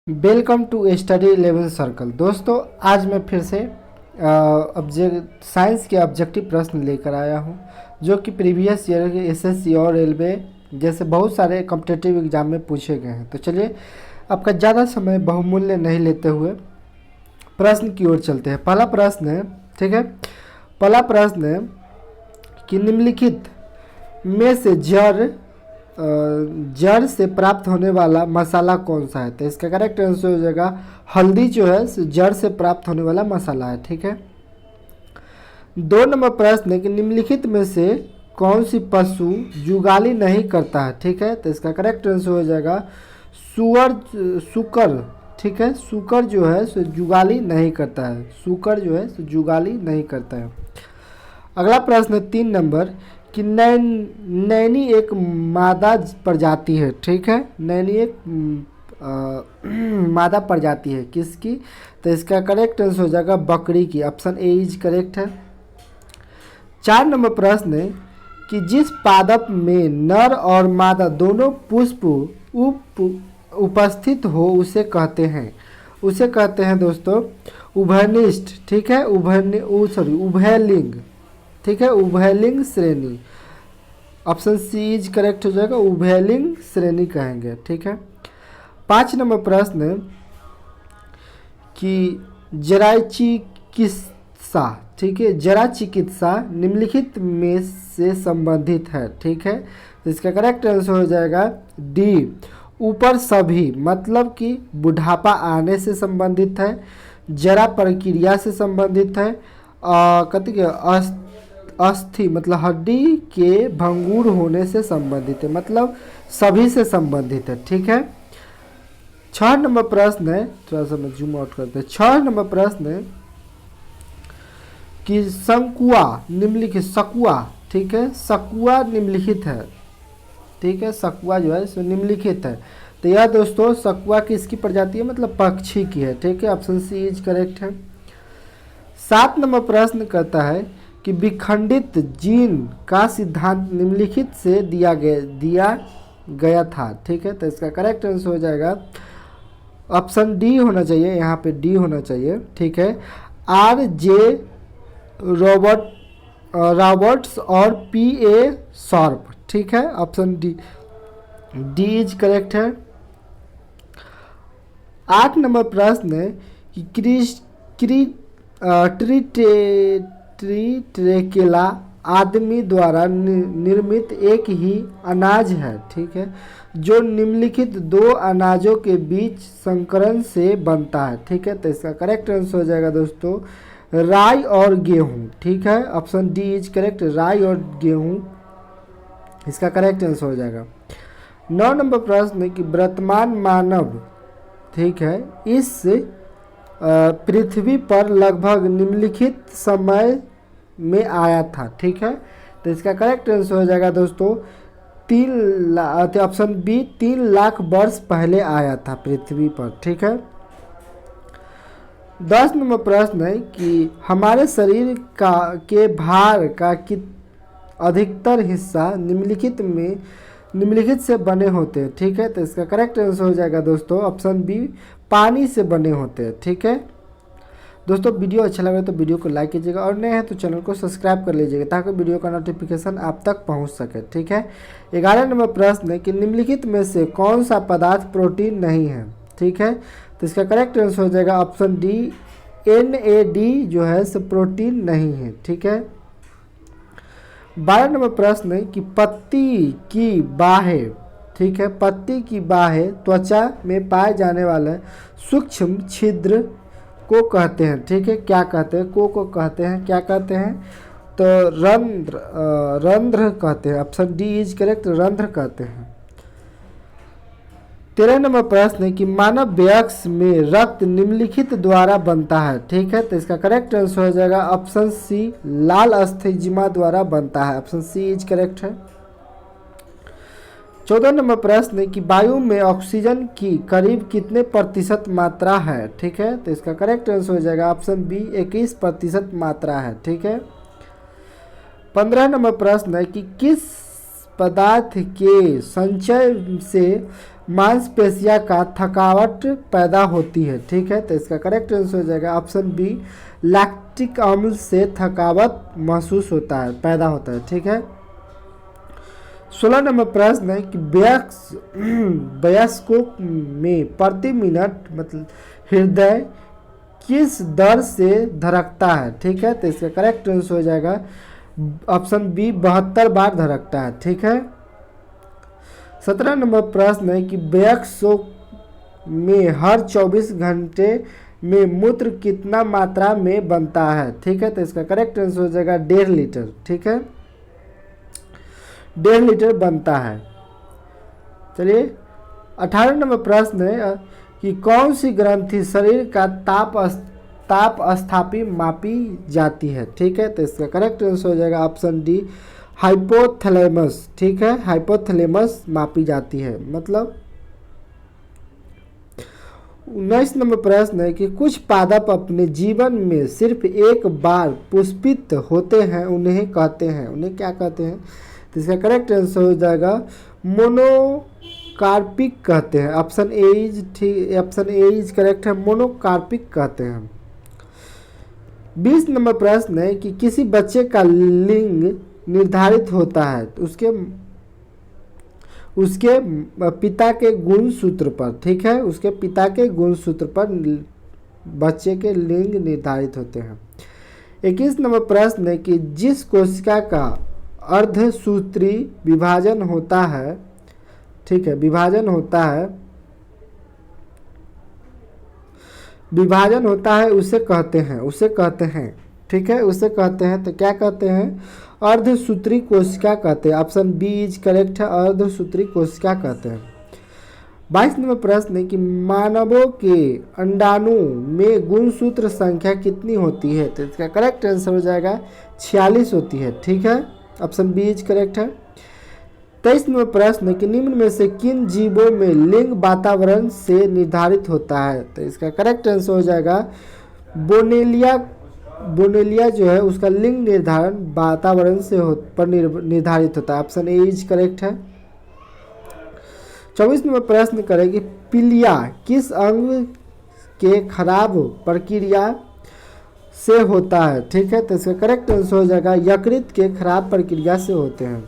Welcome to study 11 circle. दोस्तों, आज मैं फिर से साइंस के ऑब्जेक्टिव प्रश्न लेकर आया हूं, जो कि प्रीवियस ईयर के एसएससी और रेलवे जैसे बहुत सारे कॉम्पिटिटिव एग्जाम में पूछे गए हैं। तो चलिए, आपका ज़्यादा समय बहुमूल्य नहीं लेते हुए प्रश्न की ओर चलते हैं। पहला प्रश्न है, ठीक है, पहला प्रश्न है कि निम्नलिखित में से जड़ से प्राप्त होने वाला मसाला कौन सा है। तो इसका करेक्ट आंसर हो जाएगा हल्दी, जो है जड़ से प्राप्त होने वाला मसाला है। ठीक है। 2 नंबर प्रश्न है कि निम्नलिखित में से कौन सी पशु जुगाली नहीं करता है। ठीक है। तो इसका करेक्ट आंसर हो जाएगा सूकर। ठीक है, सूकर जो है सो जुगाली नहीं करता है। सूकर जो है सो जुगाली नहीं करता है। अगला प्रश्न है 3 नंबर कि नैनी एक मादा प्रजाति है। ठीक है, नैनी एक मादा प्रजाति है किसकी। तो इसका करेक्ट आंसर हो जाएगा बकरी की। ऑप्शन ए इज करेक्ट है। 4 नंबर प्रश्न है कि जिस पादप में नर और मादा दोनों पुष्प उपस्थित हो उसे कहते हैं दोस्तों उभयनिष्ठ। ठीक है, उभयलिंग। ठीक है, उभयलिंग श्रेणी। ऑप्शन सी इज करेक्ट हो जाएगा, उभयलिंग श्रेणी कहेंगे। ठीक है। 5 नंबर प्रश्न है कि जरा चिकित्सा, ठीक है, जरा चिकित्सा निम्नलिखित में से संबंधित है। ठीक है, तो इसका करेक्ट आंसर हो जाएगा डी, ऊपर सभी, मतलब कि बुढ़ापा आने से संबंधित है, जरा प्रक्रिया से संबंधित है, कहते कि अस्थि मतलब हड्डी के भंगुर होने से संबंधित है, मतलब सभी से संबंधित है। ठीक है। 6 नंबर प्रश्न है, थोड़ा सा मैं जूम आउट करते हैं। 6 नंबर प्रश्न है कि शंकुआ निम्नलिखित, सकुआ, ठीक है, सकुआ निम्नलिखित है। ठीक है, सकुआ जो है सो निम्नलिखित है। तो यह दोस्तों सकुआ किसकी प्रजाति है, मतलब पक्षी की है। ठीक है, ऑप्शन सी इज करेक्ट है। 7 नंबर प्रश्न कहता है कि विखंडित जीन का सिद्धांत निम्नलिखित से दिया गया था। ठीक है, तो इसका करेक्ट आंसर हो जाएगा ऑप्शन डी होना चाहिए, यहाँ पे डी होना चाहिए। ठीक है, आर जे रॉबर्ट्स और पी ए शॉर्प। ठीक है, ऑप्शन डी इज करेक्ट है। 8 नंबर प्रश्न है कि ट्रिटेकेला आदमी द्वारा निर्मित एक ही अनाज है। ठीक है, जो निम्नलिखित 2 अनाजों के बीच संकरण से बनता है। ठीक है, तो इसका करेक्ट आंसर हो जाएगा दोस्तों राई और गेहूं। ठीक है, ऑप्शन डी इज करेक्ट, राई और गेहूं इसका करेक्ट आंसर हो जाएगा। 9 नंबर प्रश्न है कि वर्तमान मानव, ठीक है, इस पृथ्वी पर लगभग निम्नलिखित समय में आया था। ठीक है, तो इसका करेक्ट आंसर हो जाएगा दोस्तों 3 ऑप्शन बी 3 लाख वर्ष पहले आया था पृथ्वी पर। ठीक है। 10 नंबर प्रश्न है कि हमारे शरीर के भार का अधिकतर हिस्सा निम्नलिखित से बने होते हैं। ठीक है, तो इसका करेक्ट आंसर हो जाएगा दोस्तों ऑप्शन बी पानी से बने होते हैं। ठीक है दोस्तों, वीडियो अच्छा लगे तो वीडियो को लाइक कीजिएगा और नए हैं तो चैनल को सब्सक्राइब कर लीजिएगा ताकि वीडियो का नोटिफिकेशन आप तक पहुंच सके। ठीक है। 11 नंबर प्रश्न है कि निम्नलिखित में से कौन सा पदार्थ प्रोटीन नहीं है। ठीक है, तो इसका करेक्ट आंसर हो जाएगा ऑप्शन डी NAD जो है सो प्रोटीन नहीं है। ठीक है। 12 नंबर प्रश्न है कि पत्ती की बाहें, ठीक है, पत्ती की बाहें त्वचा में पाए जाने वाले सूक्ष्म छिद्र को कहते हैं। ठीक है, क्या कहते हैं, को कहते हैं, क्या कहते हैं, तो रंध्र कहते हैं। ऑप्शन डी इज करेक्ट, रंध्र कहते हैं। 13 नंबर प्रश्न है कि मानव वयस्क में रक्त निम्नलिखित द्वारा बनता है। ठीक है, तो इसका करेक्ट आंसर हो जाएगा ऑप्शन सी लाल अस्थिजिमा द्वारा बनता है। ऑप्शन सी इज करेक्ट है। 14 नंबर प्रश्न है कि वायु में ऑक्सीजन की करीब कितने प्रतिशत मात्रा है। ठीक है, तो इसका करेक्ट आंसर हो जाएगा ऑप्शन बी 21% मात्रा है। ठीक है। 15 नंबर प्रश्न है कि किस पदार्थ के संचय से मांसपेशियां का थकावट पैदा होती है। ठीक है, तो इसका करेक्ट आंसर हो जाएगा ऑप्शन बी, लैक्टिक अम्ल से थकावट महसूस होता है, पैदा होता है। ठीक है, 16 नंबर प्रश्न है कि वयस्कों में प्रति मिनट मतलब हृदय किस दर से धड़कता है। ठीक है, तो इसका करेक्ट आंसर हो जाएगा ऑप्शन बी, 72 बार धड़कता है। ठीक है, 17 नंबर प्रश्न है कि वयस्कों में हर 24 घंटे में मूत्र कितना मात्रा में बनता है। ठीक है, तो इसका करेक्ट आंसर हो जाएगा 1.5 लीटर। ठीक है, 1.5 लीटर बनता है। चलिए 18 नंबर प्रश्न है कि कौन सी ग्रंथि शरीर का ताप स्थापी मापी जाती है। ठीक है, तो इसका करेक्ट आंसर हो जाएगा ऑप्शन डी, हाइपोथैलेमस। ठीक है, हाइपोथैलेमस मापी जाती है मतलब। 19 नंबर प्रश्न है कि कुछ पादप अपने जीवन में सिर्फ एक बार पुष्पित होते हैं, उन्हें कहते हैं, उन्हें क्या कहते हैं। तो इसका करेक्ट आंसर हो जाएगा मोनोकार्पिक कहते हैं। ऑप्शन ए इज करेक्ट है, मोनोकार्पिक कहते हैं। 20 नंबर प्रश्न है कि किसी बच्चे का लिंग निर्धारित होता है तो उसके पिता के गुणसूत्र पर। ठीक है, उसके पिता के गुणसूत्र पर बच्चे के लिंग निर्धारित होते हैं। 21 नंबर प्रश्न है कि जिस कोशिका का अर्धसूत्री विभाजन होता है, ठीक है, विभाजन होता है उसे कहते हैं। ठीक है, उसे कहते हैं, तो क्या कहते हैं, अर्धसूत्री कोशिका कहते हैं। ऑप्शन बी इज करेक्ट है, अर्धसूत्री कोशिका कहते हैं। 22 नंबर प्रश्न है कि मानवों के अंडाणु में गुणसूत्र संख्या कितनी होती है। तो इसका करेक्ट आंसर हो जाएगा 46 होती है। ठीक है, ऑप्शन बी इज करेक्ट है। 23 नंबर प्रश्न है कि निम्न में से किन जीवों में लिंग वातावरण से निर्धारित होता है। तो इसका करेक्ट आंसर हो जाएगा बोनेलिया जो है उसका लिंग निर्धारण वातावरण से पर निर्धारित होता है। ऑप्शन ए इज करेक्ट है। 24 नंबर प्रश्न करेंगे पीलिया किस अंग के खराब प्रक्रिया से होता है। ठीक है, तो इसका करेक्ट आंसर हो जाएगा यकृत के खराब प्रक्रिया से होते हैं।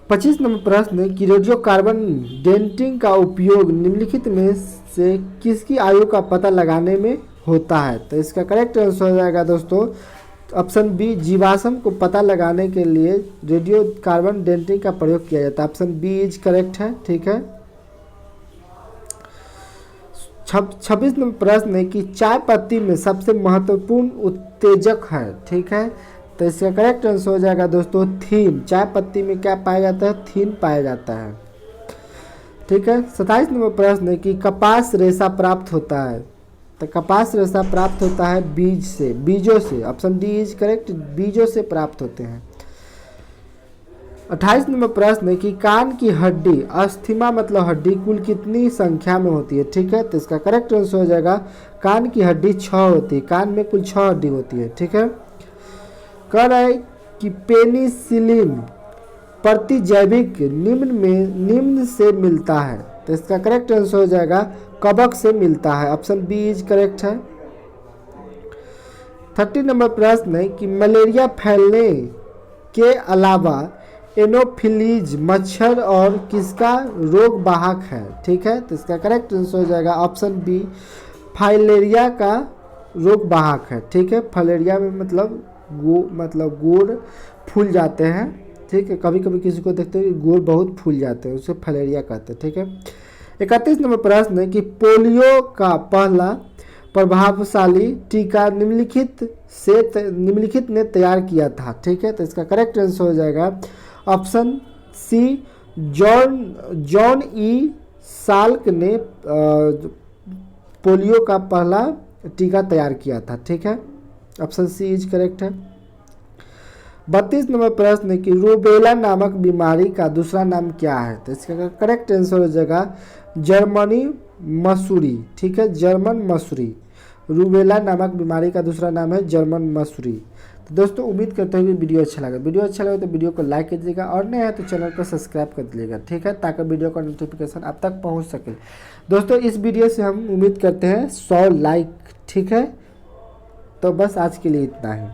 25 नंबर प्रश्न है कि रेडियो कार्बन डेटिंग का उपयोग निम्नलिखित में से किसकी आयु का पता लगाने में होता है। तो इसका करेक्ट आंसर हो जाएगा दोस्तों ऑप्शन बी, जीवाश्म को पता लगाने के लिए रेडियो कार्बन डेटिंग का प्रयोग किया जाता है। ऑप्शन बी इज करेक्ट है। ठीक है, 26 नंबर प्रश्न है कि चाय पत्ती में सबसे महत्वपूर्ण उत्तेजक है। ठीक है, तो इसका करेक्ट आंसर हो जाएगा दोस्तों थीन। चाय पत्ती में क्या पाया जाता है, थीन पाया जाता है। ठीक है, 27 नंबर प्रश्न है कि कपास रेशा प्राप्त होता है। तो कपास रेशा प्राप्त होता है बीजों से। ऑप्शन डी इज करेक्ट, बीजों से प्राप्त होते हैं। 28 नंबर प्रश्न है कि कान की हड्डी अस्थमा मतलब हड्डी कुल कितनी संख्या में होती है। ठीक है, तो इसका करेक्ट आंसर हो जाएगा कान की हड्डी 6 होती है। कान में कुल 6 हड्डी होती है। ठीक है, कह रहा है कि पेनिसिलिन प्रतिजैविक निम्न से मिलता है। तो इसका करेक्ट आंसर हो जाएगा कवक से मिलता है। ऑप्शन बी इज करेक्ट है। 30 नंबर प्रश्न है कि मलेरिया फैलने के अलावा एनोफिलीज मच्छर और किसका रोग वाहक है। ठीक है, तो इसका करेक्ट आंसर हो जाएगा ऑप्शन बी, फाइलेरिया का रोग वाहक है। ठीक है, फाइलेरिया में मतलब गोड़ फूल जाते हैं। ठीक है, कभी कभी किसी को देखते हैं गोड़ बहुत फूल जाते हैं, उसे फाइलेरिया कहते हैं। ठीक है, 31 नंबर प्रश्न है कि पोलियो का पहला प्रभावशाली टीका निम्नलिखित ने तैयार किया था। ठीक है, तो इसका करेक्ट आंसर हो जाएगा option C, John E Salk ने पोलियो का पहला टीका तैयार किया था। ठीक है, ऑप्शन सी इज करेक्ट है। 32 नंबर प्रश्न है कि रूबेला नामक बीमारी का दूसरा नाम क्या है। तो इसका करेक्ट आंसर हो जाएगा जर्मनी मसूरी। ठीक है, जर्मन मसूरी। रूबेला नामक बीमारी का दूसरा नाम है जर्मन मसूरी। तो दोस्तों उम्मीद करते हैं कि वीडियो अच्छा लगा। वीडियो अच्छा लगे तो वीडियो को लाइक कीजिएगा और नए हैं तो चैनल को सब्सक्राइब कर दीजिएगा, ठीक है, ताकि वीडियो का नोटिफिकेशन आप तक पहुंच सके। दोस्तों इस वीडियो से हम उम्मीद करते हैं 100 लाइक, ठीक है। तो बस आज के लिए इतना ही।